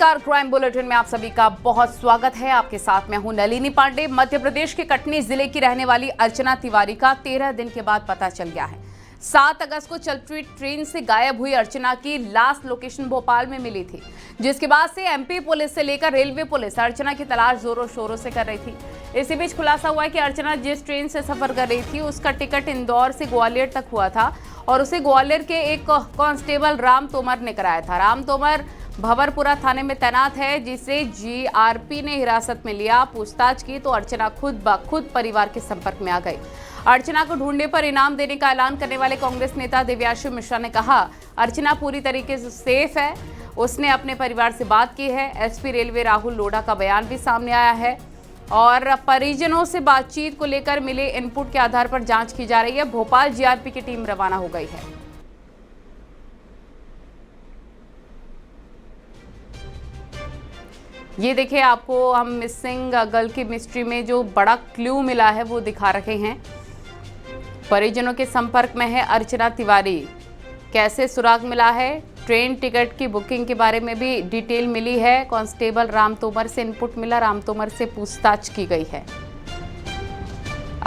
नमस्कार, crime bulletin में आप सभी का बहुत स्वागत है। आपके साथ मैं हूं नलिनी पांडे। मध्य प्रदेश के कटनी जिले की रहने वाली अर्चना तिवारी का 13 दिन के बाद पता चल गया है। 7 अगस्त को चलती ट्रेन से गायब हुई अर्चना की लास्ट लोकेशन भोपाल में मिली थी, जिसके बाद से एमपी पुलिस से लेकर रेलवे पुलिस अर्चना की तलाश जोरों शोरों से कर रही थी। इसी बीच खुलासा हुआ है कि अर्चना जिस ट्रेन से सफर कर रही थी उसका टिकट इंदौर से ग्वालियर तक हुआ था और उसे ग्वालियर के एक कांस्टेबल राम तोमर ने कराया था। राम तोमर भंवरपुरा थाने में तैनात है, जिसे जीआरपी ने हिरासत में लिया। पूछताछ की तो अर्चना खुद ब खुद परिवार के संपर्क में आ गई। अर्चना को ढूंढने पर इनाम देने का ऐलान करने वाले कांग्रेस नेता दिव्याशु मिश्रा ने कहा, अर्चना पूरी तरीके से सेफ है। उसने अपने परिवार से बात की है। एसपी रेलवे राहुल लोढ़ा का बयान भी सामने आया है और परिजनों से बातचीत को लेकर मिले इनपुट के आधार पर जांच की जा रही है। भोपाल जीआरपी की टीम रवाना हो गई है। ये देखिए, आपको हम मिसिंग गर्ल की मिस्ट्री में जो बड़ा क्लू मिला है वो दिखा रहे हैं। परिजनों के संपर्क में है अर्चना तिवारी। कैसे सुराग मिला है? ट्रेन टिकट की बुकिंग के बारे में भी डिटेल मिली है। कांस्टेबल राम तोमर से इनपुट मिला, राम तोमर से पूछताछ की गई है।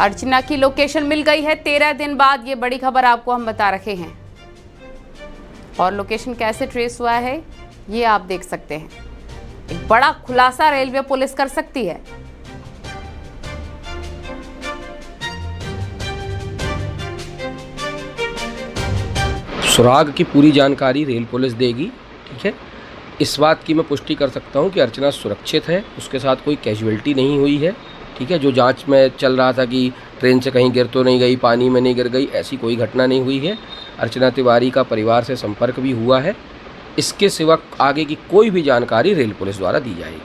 अर्चना की लोकेशन मिल गई है 13 दिन बाद। ये बड़ी खबर आपको हम बता रहे हैं और लोकेशन कैसे ट्रेस हुआ है ये आप देख सकते हैं। एक बड़ा खुलासा रेलवे पुलिस कर सकती है। सुराग की पूरी जानकारी रेल पुलिस देगी, ठीक है। इस बात की मैं पुष्टि कर सकता हूं कि अर्चना सुरक्षित है, उसके साथ कोई कैजुअल्टी नहीं हुई है, ठीक है। जो जांच में चल रहा था कि ट्रेन से कहीं गिर तो नहीं गई, पानी में नहीं गिर गई, ऐसी कोई घटना नहीं हुई है। अर्चना तिवारी का परिवार से संपर्क भी हुआ है। इसके सिवा आगे की कोई भी जानकारी रेल पुलिस द्वारा दी जाएगी।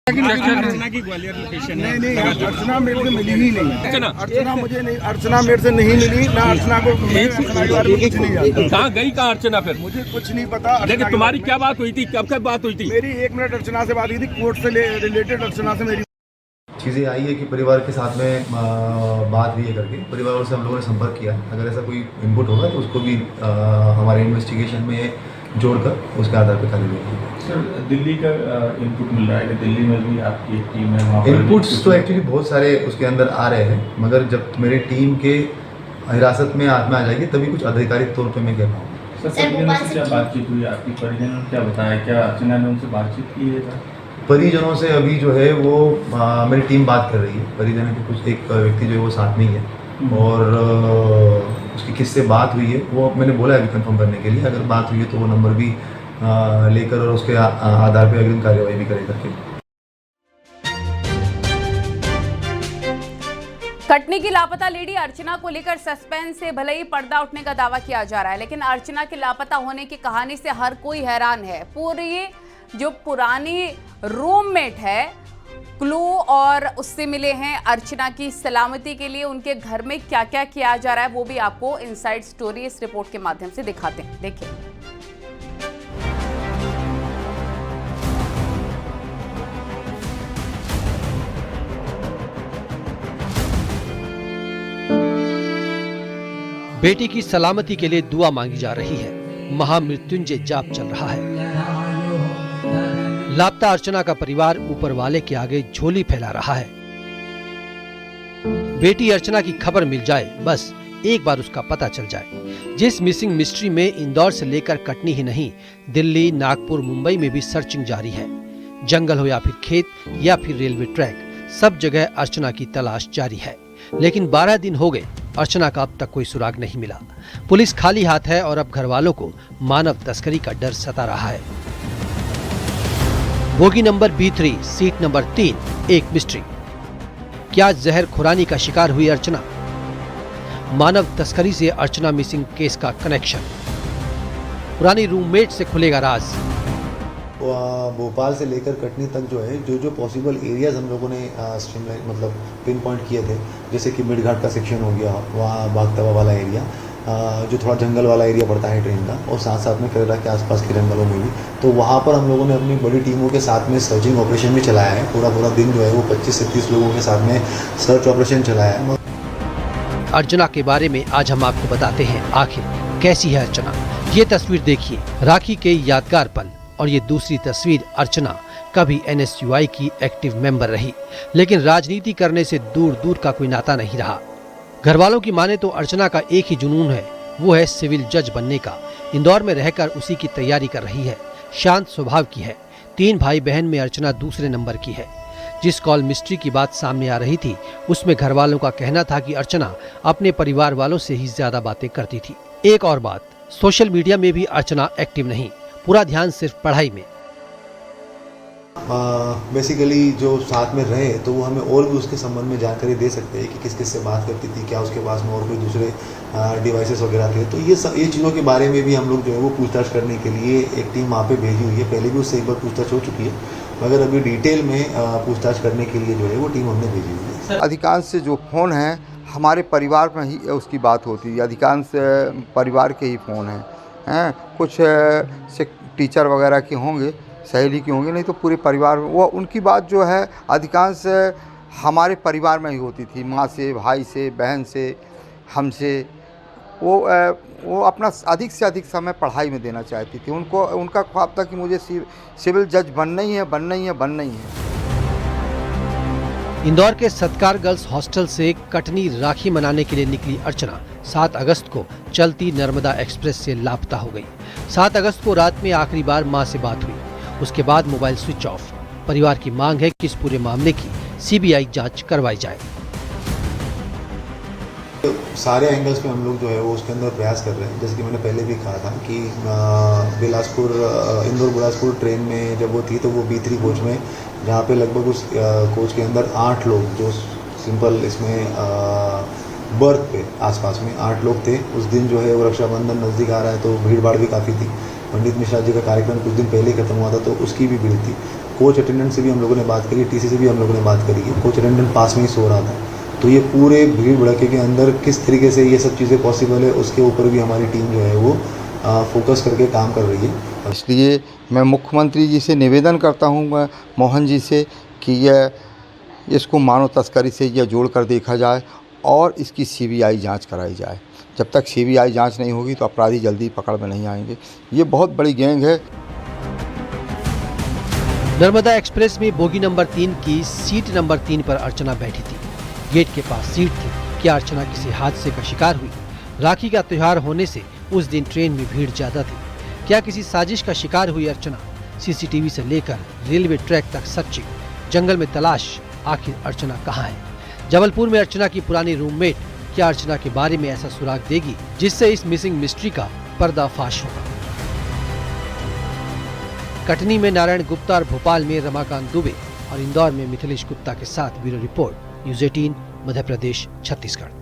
अर्चना की ग्वालियर लोकेशन है। नहीं, अर्चना मेरे से मिली ही नहीं। अर्चना मुझे नहीं, अर्चना मेरे से नहीं मिली ना। अर्चना को कुछ नहीं आता। कहाँ गई, कहाँ अर्चना? फिर मुझे कुछ नहीं पता। लेकिन तुम्हारी क्या बात हुई थी? कब बात हुई थी? मेरी 1 मिनट अर्चना से बात हुई थी, कोर्ट से रिलेटेड। अर्चना से मेरी चीज़ें आई है कि परिवार के साथ में बात हुई है करके परिवार से हम लोगों ने संपर्क किया। अगर ऐसा कोई इनपुट होगा तो उसको भी हमारे इन्वेस्टिगेशन में जोड़कर उसके आधार पर कार्रवाई होगी। सर, दिल्ली का इनपुट मिल रहा है कि दिल्ली में भी आपकी एक टीम है वहाँ पर। इनपुट्स तो एक्चुअली बहुत सारे उसके अंदर आ रहे हैं, मगर जब मेरी टीम के हिरासत में आ जाएगी तभी कुछ आधिकारिक तौर पे मैं कह पाऊँगा। सर, परिजनों से क्या बातचीत हुई? आपकी परिजनों ने क्या बताया? क्या अर्चना ने उनसे बातचीत की है? परिजनों से अभी जो है वो मेरी टीम बात कर रही है। परिजनों के कुछ एक व्यक्ति जो है वो साथ में ही है और उसकी किससे बात हुई है वो मैंने बोला है अभी कंफर्म करने के लिए। अगर बात हुई है तो वो नंबर भी लेकर और उसके आधार पर अग्रिम कार्रवाई भी करें करके। कटनी की लापता लेडी अर्चना को लेकर सस्पेंस से भले ही पर्दा उठने का दावा किया जा रहा है, लेकिन अर्चना के लापता होने की कहानी से हर कोई हैरान है। पूरी जो पुरानी रूममेट है, क्लू और उससे मिले हैं अर्चना की सलामती के लिए उनके घर में क्या क्या किया जा रहा है वो भी आपको इनसाइड स्टोरी इस रिपोर्ट के माध्यम से दिखाते हैं। देखिए, बेटी की सलामती के लिए दुआ मांगी जा रही है। महामृत्युंजय जाप चल रहा है। लापता अर्चना का परिवार ऊपर वाले के आगे झोली फैला रहा है। बेटी अर्चना की खबर मिल जाए, बस एक बार उसका पता चल जाए। जिस मिसिंग मिस्ट्री में इंदौर से लेकर कटनी ही नहीं, दिल्ली, नागपुर, मुंबई में भी सर्चिंग जारी है। जंगल हो या फिर खेत या फिर रेलवे ट्रैक, सब जगह अर्चना की तलाश जारी है। लेकिन 12 दिन हो गए, अर्चना का अब तक कोई सुराग नहीं मिला। पुलिस खाली हाथ है और अब घर वालों को मानव तस्करी का डर सता रहा है। Bogie number B3, seat number 3, एक मिस्ट्री। क्या जहर खुरानी का शिकार हुई अर्चना? मानव तस्करी से अर्चना मिसिंग केस का कनेक्शन। पुरानी रूममेट से खुलेगा राज। भोपाल से लेकर कटनी तक जो है जो पॉसिबल एरियाज हम लोगों ने स्ट्रीमलाइन मतलब पिन पॉइंट किए थे, जैसे कि मिड घाट का सेक्शन हो गया, वहाँ बागतवा वाला एरिया, जो थोड़ा जंगल वाला एरिया पड़ता है ट्रेन का, और साथ साथ में केरला के आसपास के जंगलों में भी। तो वहाँ पर हम लोगों ने अपनी बड़ी टीमों के साथ में सर्चिंग ऑपरेशन भी चलाया है। पूरा दिन जो है वो 25 से 30 लोगों के साथ में सर्च ऑपरेशन चलाया है। अर्चना के बारे में आज हम आपको बताते हैं आखिर कैसी है अर्चना। ये तस्वीर देखिए, राखी के यादगार पल। और ये दूसरी तस्वीर अर्चना कभी NSUI की एक्टिव मेंबर रही, लेकिन राजनीति करने से दूर दूर का कोई नाता नहीं रहा। घर वालों की माने तो अर्चना का एक ही जुनून है, वो है सिविल जज बनने का। इंदौर में रहकर उसी की तैयारी कर रही है। शांत स्वभाव की है। 3 भाई बहन में अर्चना दूसरे नंबर की है। जिस कॉल मिस्ट्री की बात सामने आ रही थी, उसमें घर वालों का कहना था कि अर्चना अपने परिवार वालों से ही ज्यादा बातें करती थी। एक और बात, सोशल मीडिया में भी अर्चना एक्टिव नहीं, पूरा ध्यान सिर्फ पढ़ाई में। बेसिकली जो साथ में रहे तो वो हमें और भी उसके संबंध में जानकारी दे सकते हैं कि किस किस से बात करती थी, क्या उसके पास में और कोई दूसरे डिवाइसेस वगैरह थे। तो ये चीज़ों के बारे में भी हम लोग जो है वो पूछताछ करने के लिए एक टीम वहाँ पे भेजी हुई है। पहले भी उससे एक बार पूछताछ हो चुकी है, मगर अभी डिटेल में पूछताछ करने के लिए जो है वो टीम हमने भेजी हुई है। अधिकांश से जो फ़ोन हैं हमारे परिवार में ही उसकी बात होती है। अधिकांश परिवार के ही फ़ोन हैं, कुछ से टीचर वगैरह के होंगे, सहेली की होंगी, नहीं तो पूरे परिवार वो उनकी बात जो है अधिकांश हमारे परिवार में ही होती थी। माँ से, भाई से, बहन से, हमसे। वो अपना अधिक से अधिक समय पढ़ाई में देना चाहती थी। उनका ख्वाब था कि मुझे सिविल जज बनना ही है। इंदौर के सत्कार गर्ल्स हॉस्टल से कटनी राखी मनाने के लिए निकली अर्चना 7 अगस्त को चलती नर्मदा एक्सप्रेस से लापता हो गई। 7 अगस्त को रात में आखिरी बार मां से बात हुई, उसके बाद मोबाइल स्विच ऑफ। परिवार की मांग है कि इस पूरे मामले की CBI जांच करवाई जाए। सारे एंगल्स पे हम लोग जो है वो उसके अंदर प्रयास कर रहे हैं। जैसे कि मैंने पहले भी कहा था कि इंदौर बिलासपुर ट्रेन में जब वो थी तो वो B3 कोच में, जहाँ पे लगभग उस कोच के अंदर 8 लोग, जो सिंपल इसमें बर्थ पे आसपास में 8 लोग थे। उस दिन जो है वो रक्षाबंधन नज़दीक आ रहा है तो भीड़ भाड़ भी काफ़ी थी। पंडित मिश्रा जी का कार्यक्रम कुछ दिन पहले ही खत्म हुआ था तो उसकी भी भीड़ थी। कोच अटेंडेंट से भी हम लोगों ने बात करी, TC से भी हम लोगों ने बात करी कि कोच अटेंडेंट पास में ही सो रहा था। तो ये पूरे भीड़ भड़के के अंदर किस तरीके से ये सब चीज़ें पॉसिबल है, उसके ऊपर भी हमारी टीम जो है वो फोकस करके काम कर रही है। इसलिए मैं मुख्यमंत्री जी से निवेदन करता हूँ, मोहन जी से, कि इसको मानव तस्करी से यह जोड़ कर देखा जाए और इसकी CBI जांच कराई जाए। जब तक CBI जांच नहीं होगी तो अपराधी जल्दी पकड़ में नहीं आएंगे। ये बहुत बड़ी गैंग है। नर्मदा एक्सप्रेस में बोगी नंबर 3 की सीट नंबर 3 पर अर्चना बैठी थी। गेट के पास सीट थी। क्या अर्चना किसी हादसे का शिकार हुई? राखी का त्योहार होने से उस दिन ट्रेन में भीड़ ज्यादा थी। क्या किसी साजिश का शिकार हुई अर्चना? CCTV से लेकर रेलवे ट्रैक तक सर्चिंग, जंगल में तलाश, आखिर अर्चना कहाँ है? जबलपुर में अर्चना की पुरानी रूममेट क्या अर्चना के बारे में ऐसा सुराग देगी जिससे इस मिसिंग मिस्ट्री का पर्दाफाश होगा? कटनी में नारायण गुप्ता और भोपाल में रमाकांत दुबे और इंदौर में मिथिलेश गुप्ता के साथ bureau report, News 18 Madhya Pradesh, Chhattisgarh.